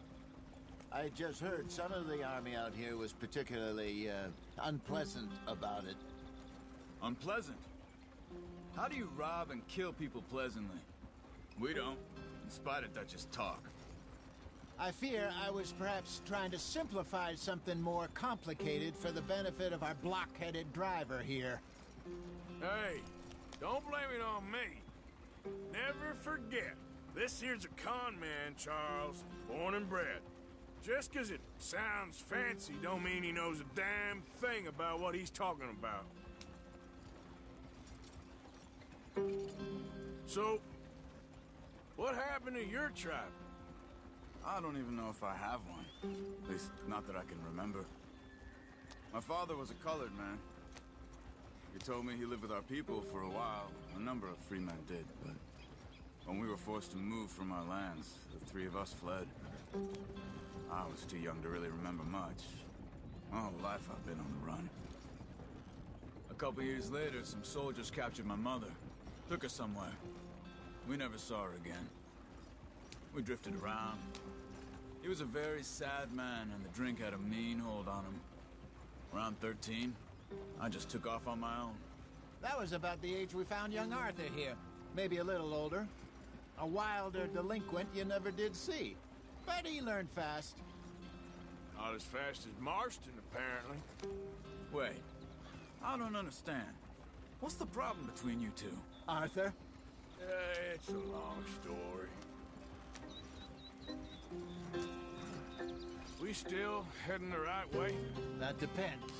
I just heard some of the army out here was particularly unpleasant about it. Unpleasant? How do you rob and kill people pleasantly? We don't, in spite of Dutch's talk. I fear I was perhaps trying to simplify something more complicated for the benefit of our block-headed driver here. Hey, don't blame it on me. Never forget, this here's a con man, Charles, born and bred. Just 'cause it sounds fancy don't mean he knows a damn thing about what he's talking about. So, what happened to your tribe? I don't even know if I have one. At least, not that I can remember. My father was a colored man. He told me he lived with our people for a while. A number of free men did, but when we were forced to move from our lands, the three of us fled. I was too young to really remember much. My whole life I've been on the run. A couple years later, some soldiers captured my mother. Took her somewhere. We never saw her again. We drifted around. He was a very sad man, and the drink had a mean hold on him. Around 13, I just took off on my own. That was about the age we found young Arthur here. Maybe a little older. A wilder delinquent you never did see. But he learned fast. Not as fast as Marston, apparently. Wait, I don't understand. What's the problem between you two? Arthur? It's a long story. We still heading the right way? That depends.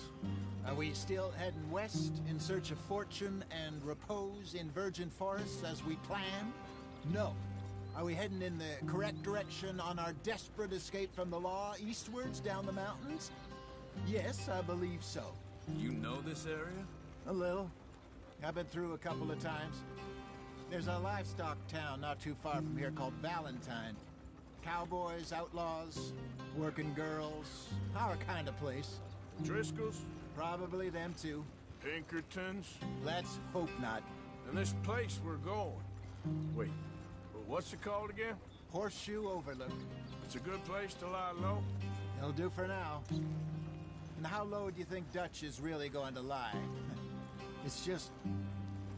Are we still heading west in search of fortune and repose in virgin forests as we planned? No. Are we heading in the correct direction on our desperate escape from the law eastwards down the mountains? Yes, I believe so. You know this area? A little. I've been through a couple of times. There's a livestock town not too far from here called Valentine. Cowboys, outlaws, working girls, our kind of place. Driscoll's? Probably them too. Pinkertons? Let's hope not. And this place we're going. Wait, what's it called again? Horseshoe Overlook. It's a good place to lie low? It'll do for now. And how low do you think Dutch is really going to lie? It's just,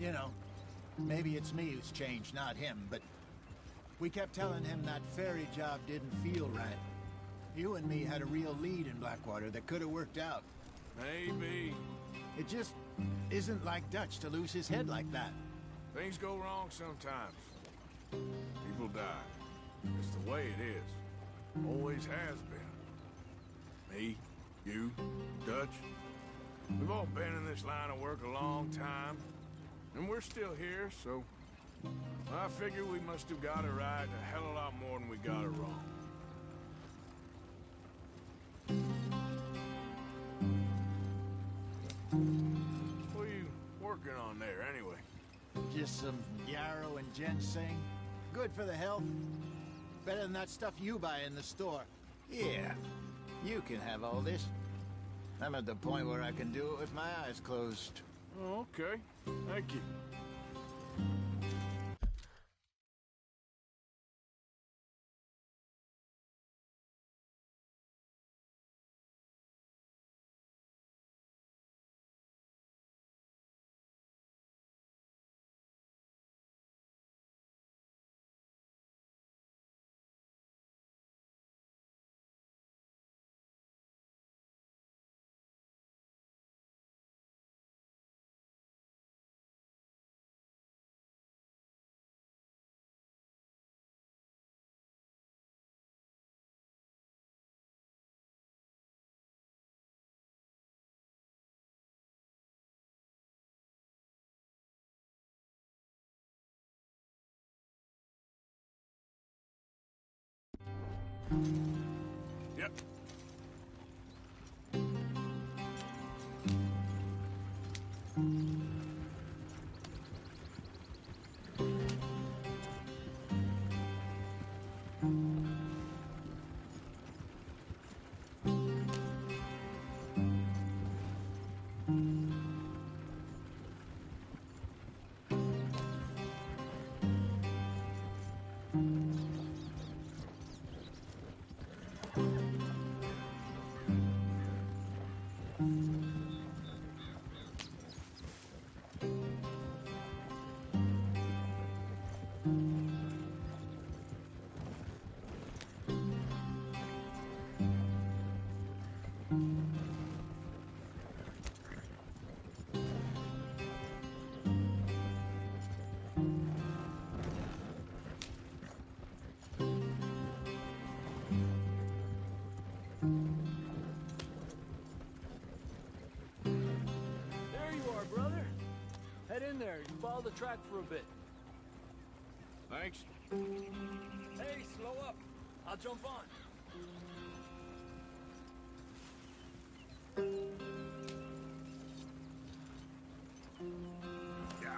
you know, maybe it's me who's changed, not him, but we kept telling him that ferry job didn't feel right. You and me had a real lead in Blackwater that could have worked out. Maybe. It just isn't like Dutch to lose his head like that. Things go wrong sometimes. People die. It's the way it is. Always has been. Me, you, Dutch. We've all been in this line of work a long time. And we're still here, so I figure we must have got it right a hell of a lot more than we got it wrong. What are you working on there, anyway? Just some yarrow and ginseng. Good for the health. Better than that stuff you buy in the store. Yeah, you can have all this. I'm at the point where I can do it with my eyes closed. Oh, okay. Thank you. Yep. right in there. You follow the track for a bit. Thanks. Hey, slow up. I'll jump on. Yeah.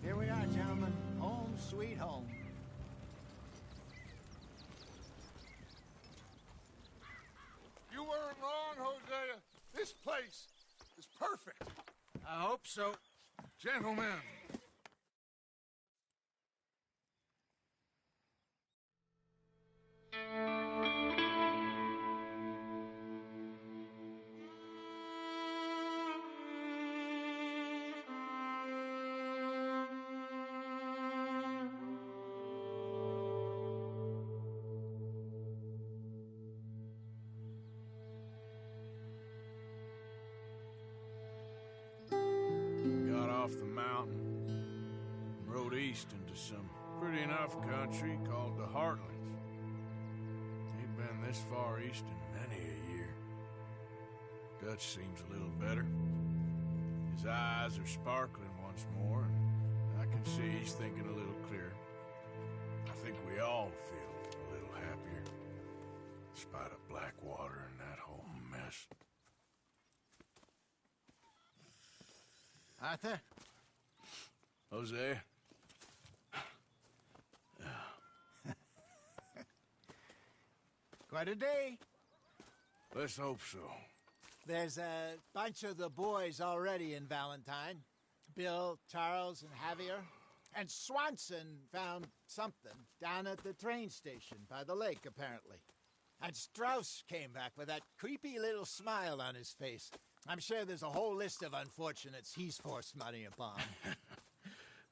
Here we are, gentlemen. Home sweet home. You weren't wrong, Hosea. This place is perfect. I hope so. Gentlemen. Got off the mountain and rode east into some pretty enough country called the Heartlands. Ain't been this far east in many a year. Dutch seems a little better. His eyes are sparkling once more, and I can see he's thinking a little clearer. I think we all feel a little happier, despite of Blackwater and that whole mess. Arthur? Jose? Quite a day. Let's hope so. There's a bunch of the boys already in Valentine. Bill, Charles, and Javier. And Swanson found something down at the train station by the lake, apparently. And Strauss came back with that creepy little smile on his face. I'm sure there's a whole list of unfortunates he's forced money upon.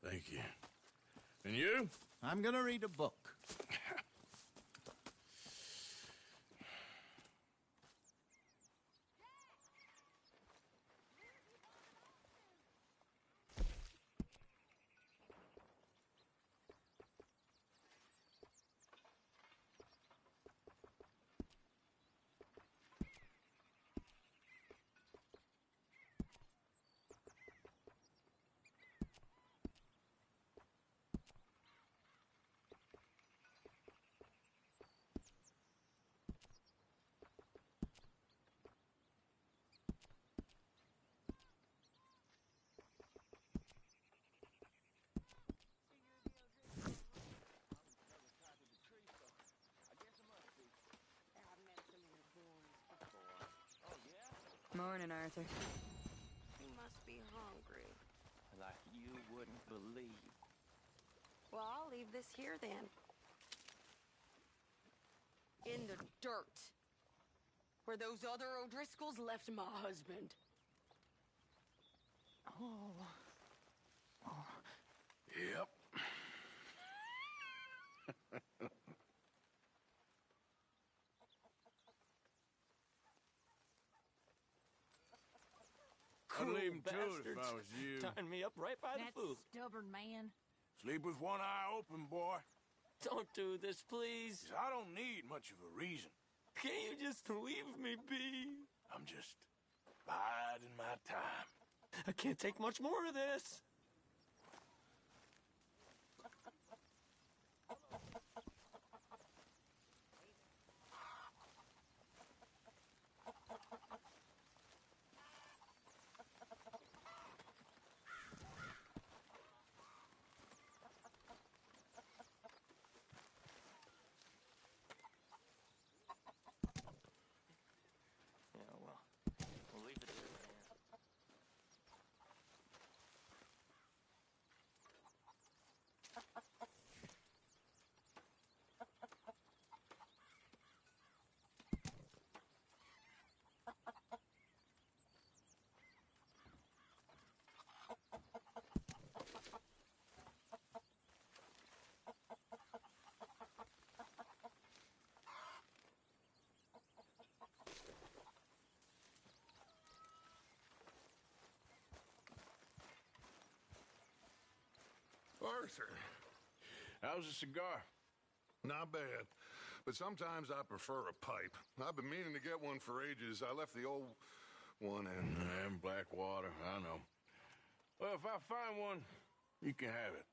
Thank you. And you? I'm gonna read a book. Morning, Arthur. You must be hungry. Like you wouldn't believe. Well, I'll leave this here then. In the dirt. Where those other O'Driscolls left my husband. Oh. Yep. I'd leave him to it if I was you. Tying me up right by That the food. stubborn man. Sleep with one eye open, boy. Don't do this, please. 'Cause I don't need much of a reason. Can't you just leave me be? I'm just biding my time. I can't take much more of this. Yeah, well, we'll leave it there, man. Arthur. How's the cigar? Not bad. But sometimes I prefer a pipe. I've been meaning to get one for ages. I left the old one in Blackwater, I know. Well, if I find one, you can have it.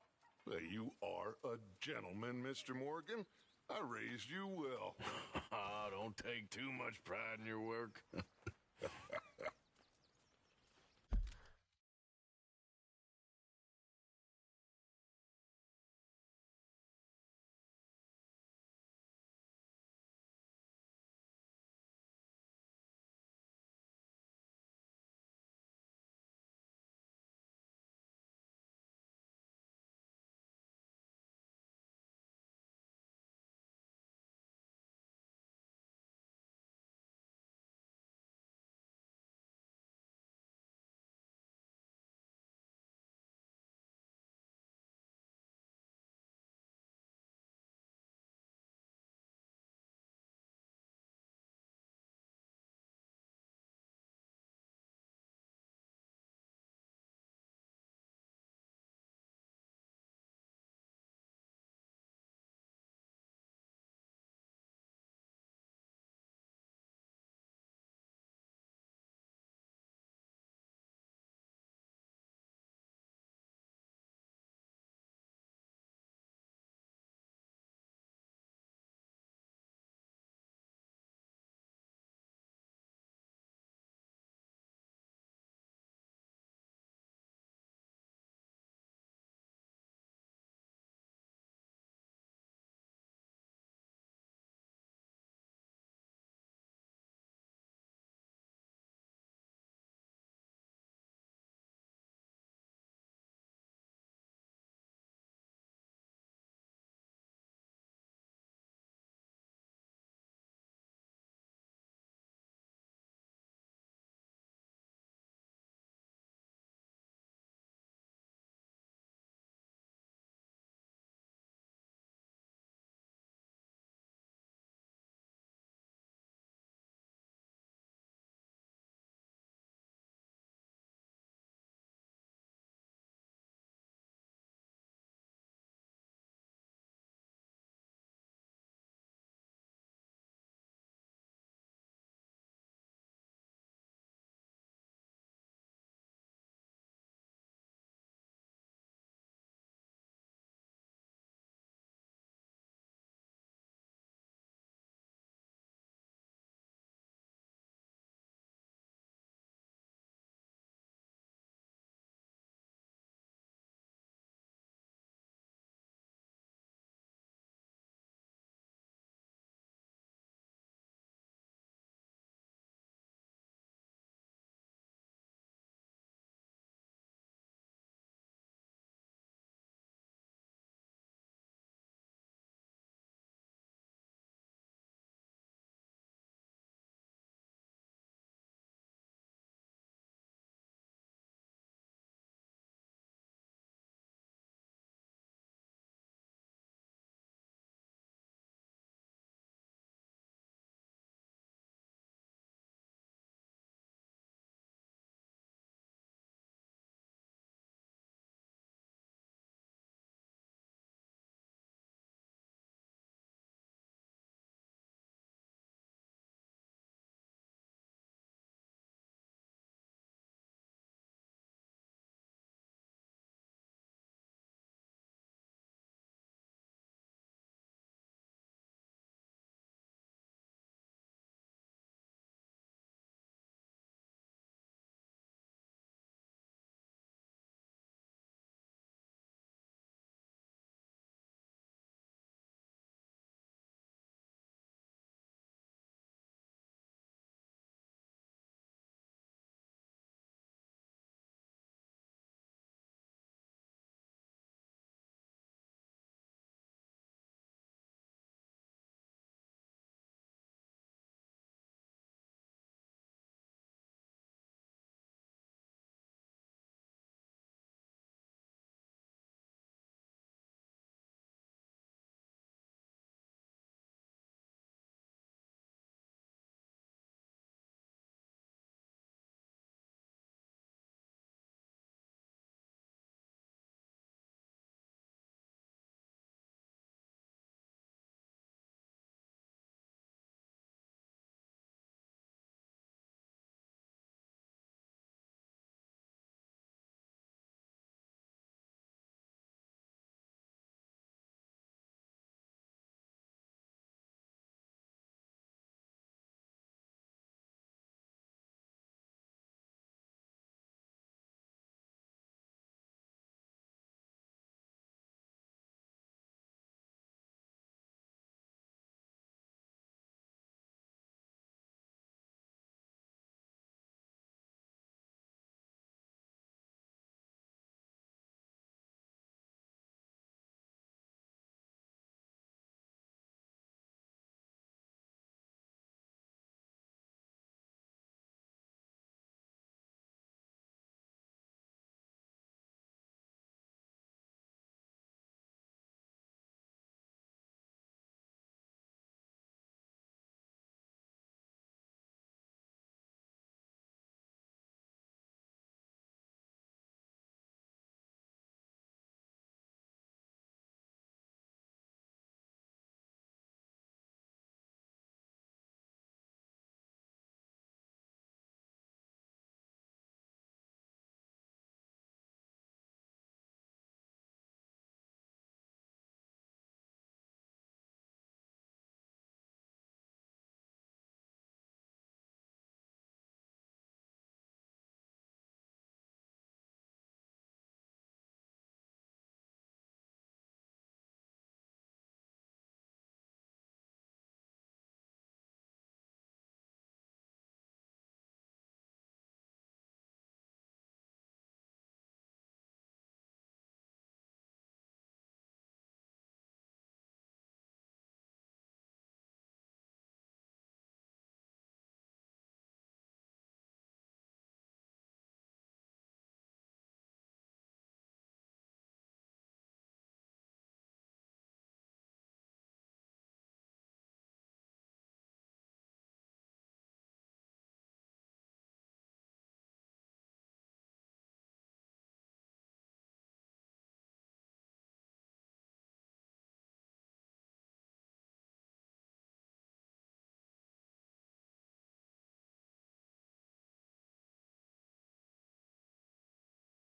Well, you are a gentleman, Mr. Morgan. I raised you well. Don't take too much pride in your work.